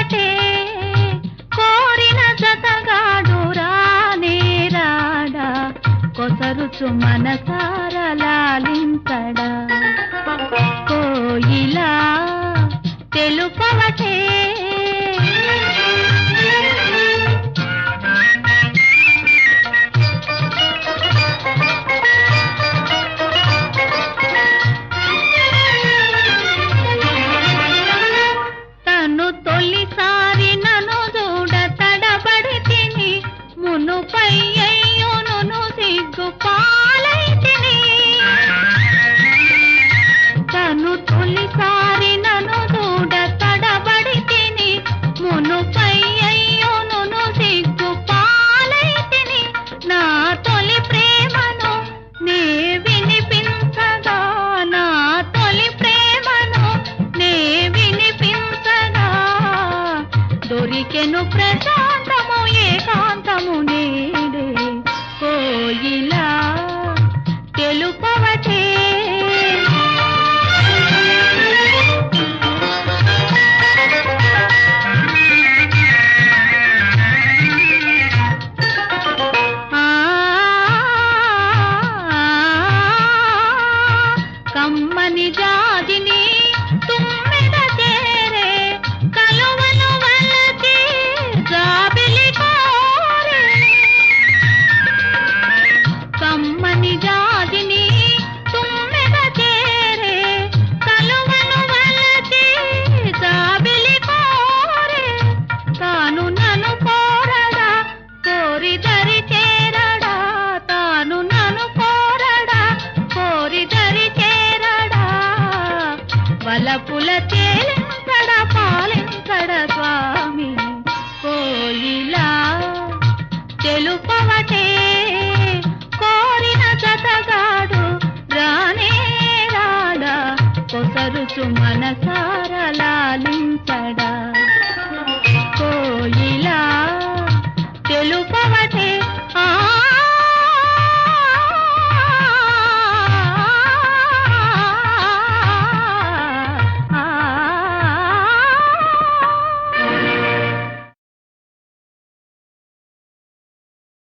తెలుపవటే కోరిన జతగాడు రానే రాడా కొసరుచు మనసార లాలించడా కోయిలా తెలుపవటే తను తొలిసారి నన్ను చూడ తడబడి తిని మునుపై అయ్యోను సిగ్గు పాలైతిని తను తొలిసారి నన్ను చూడ తడబడి తిని మునుపై అయ్యోను సిగ్గు పాలైతిని నా తొలి ప్రేమను నే వినిపించగా నా తొలి ప్రేమను నే వినిపించగా దొరికెను ప్రశాంతము ఏకాంతము నేడే కోయిలా తెలుపవటే కమ్మని జాజిని తుమ్మెద చేరే కలువను వలచి జాబిలి కోరే కమ్మని జాజిని తుమ్మెద చేరే కలువను వలచి జాబిలి కోరే తాను నన్ను కోరడా కోరి దరి చేరడా తాను నన్ను కోరడా కోరి దరి చేరడా వలపుల తేలించడ పాలించడ స్వామి కోయిలా తెలుపవటే కోరిన జతగాడు రానే రాడా కొసరుచు మనసార లాలి